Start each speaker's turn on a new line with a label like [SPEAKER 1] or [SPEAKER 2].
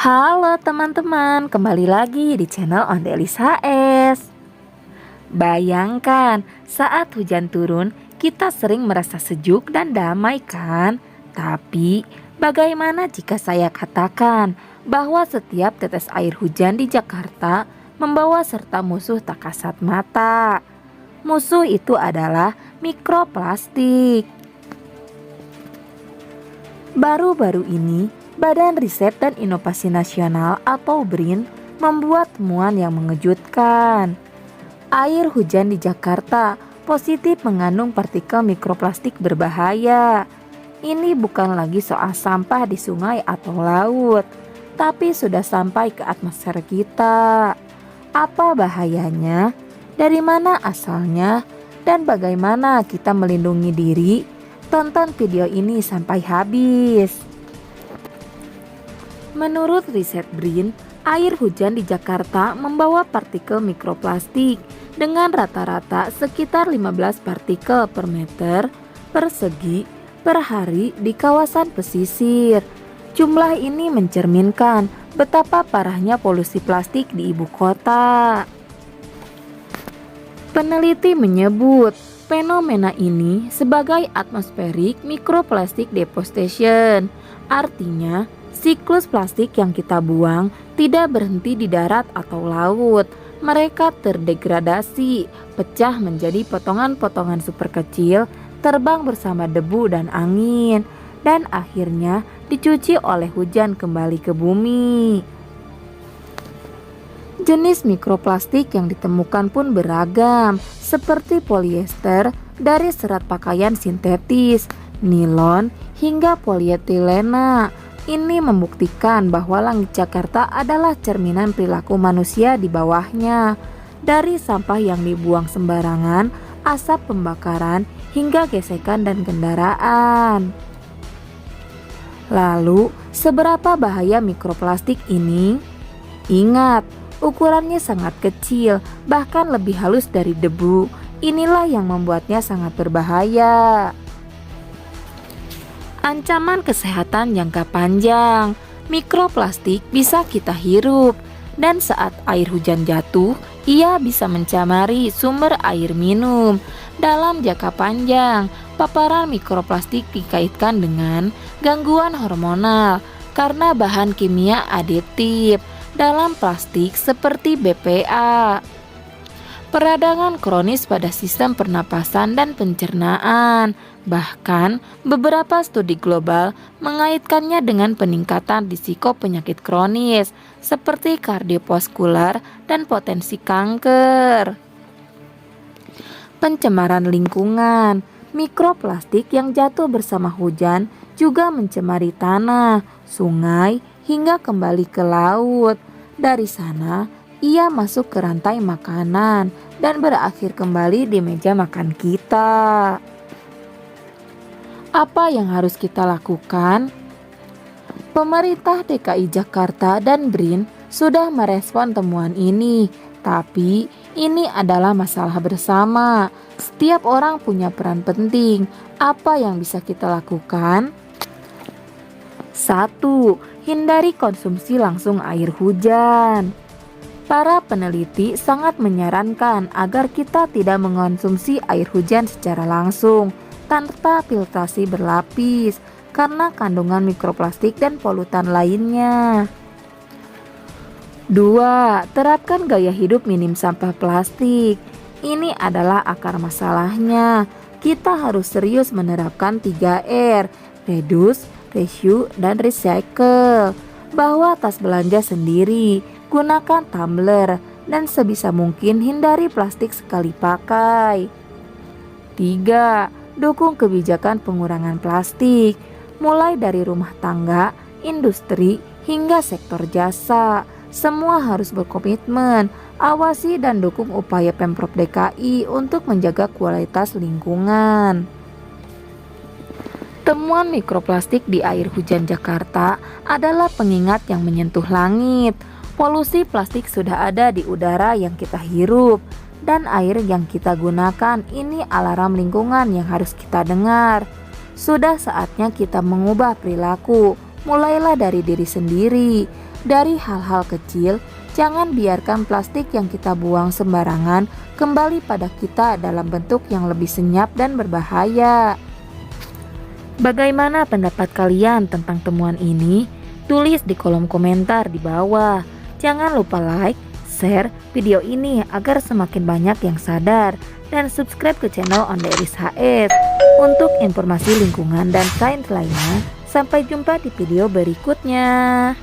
[SPEAKER 1] Halo teman-teman, kembali lagi di channel Ondelis HS. Bayangkan, saat hujan turun, kita sering merasa sejuk dan damai kan? Tapi, bagaimana jika saya katakan bahwa setiap tetes air hujan di Jakarta membawa serta musuh tak kasat mata? Musuh itu adalah mikroplastik. Baru-baru ini, Badan Riset dan Inovasi Nasional atau BRIN membuat temuan yang mengejutkan. Air hujan di Jakarta positif mengandung partikel mikroplastik berbahaya. Ini bukan lagi soal sampah di sungai atau laut, tapi sudah sampai ke atmosfer kita. Apa bahayanya? Dari mana asalnya? Dan bagaimana kita melindungi diri? Tonton video ini sampai habis. Menurut riset BRIN, air hujan di Jakarta membawa partikel mikroplastik dengan rata-rata sekitar 15 partikel per meter persegi per hari di kawasan pesisir. Jumlah ini mencerminkan betapa parahnya polusi plastik di ibu kota. Peneliti menyebut fenomena ini sebagai atmospheric microplastic deposition. Artinya, siklus plastik yang kita buang tidak berhenti di darat atau laut. Mereka terdegradasi, pecah menjadi potongan-potongan super kecil, terbang bersama debu dan angin, dan akhirnya dicuci oleh hujan kembali ke bumi. Jenis mikroplastik yang ditemukan pun beragam, seperti polyester dari serat pakaian sintetis, nilon, hingga polietilena. Ini membuktikan bahwa langit Jakarta adalah cerminan perilaku manusia di bawahnya. Dari sampah yang dibuang sembarangan, asap pembakaran, hingga gesekan dan kendaraan. Lalu, seberapa bahaya mikroplastik ini? Ingat, ukurannya sangat kecil, bahkan lebih halus dari debu. Inilah yang membuatnya sangat berbahaya. Ancaman kesehatan jangka panjang. Mikroplastik bisa kita hirup, dan saat air hujan jatuh, ia bisa mencemari sumber air minum. Dalam jangka panjang, paparan mikroplastik dikaitkan dengan gangguan hormonal karena bahan kimia aditif dalam plastik seperti BPA, peradangan kronis pada sistem pernapasan dan pencernaan. Bahkan, beberapa studi global mengaitkannya dengan peningkatan risiko penyakit kronis seperti kardiovaskular dan potensi kanker. Pencemaran lingkungan. Mikroplastik yang jatuh bersama hujan juga mencemari tanah, sungai, hingga kembali ke laut. Dari sana, ia masuk ke rantai makanan dan berakhir kembali di meja makan kita. Apa yang harus kita lakukan? Pemerintah DKI Jakarta dan BRIN sudah merespon temuan ini, tapi ini adalah masalah bersama. Setiap orang punya peran penting. Apa yang bisa kita lakukan? 1. Hindari konsumsi langsung air hujan. Para peneliti sangat menyarankan agar kita tidak mengonsumsi air hujan secara langsung tanpa filtrasi berlapis karena kandungan mikroplastik dan polutan lainnya. 2. Terapkan gaya hidup minim sampah plastik. Ini adalah akar masalahnya. Kita harus serius menerapkan 3R, reduce, reuse, dan recycle. Bawa tas belanja sendiri, gunakan tumbler, dan sebisa mungkin hindari plastik sekali pakai. 3. Dukung kebijakan pengurangan plastik, mulai dari rumah tangga, industri, hingga sektor jasa. Semua harus berkomitmen. Awasi dan dukung upaya Pemprov DKI untuk menjaga kualitas lingkungan. Temuan mikroplastik di air hujan Jakarta adalah pengingat yang menyentuh langit. Polusi plastik sudah ada di udara yang kita hirup dan air yang kita gunakan. Ini alarm lingkungan yang harus kita dengar. Sudah saatnya kita mengubah perilaku. Mulailah dari diri sendiri. Dari hal-hal kecil, jangan biarkan plastik yang kita buang sembarangan kembali pada kita dalam bentuk yang lebih senyap dan berbahaya. Bagaimana pendapat kalian tentang temuan ini? Tulis di kolom komentar di bawah. Jangan lupa like, share video ini agar semakin banyak yang sadar, dan subscribe ke channel Onda Iris HS untuk informasi lingkungan dan sains lainnya. Sampai jumpa di video berikutnya.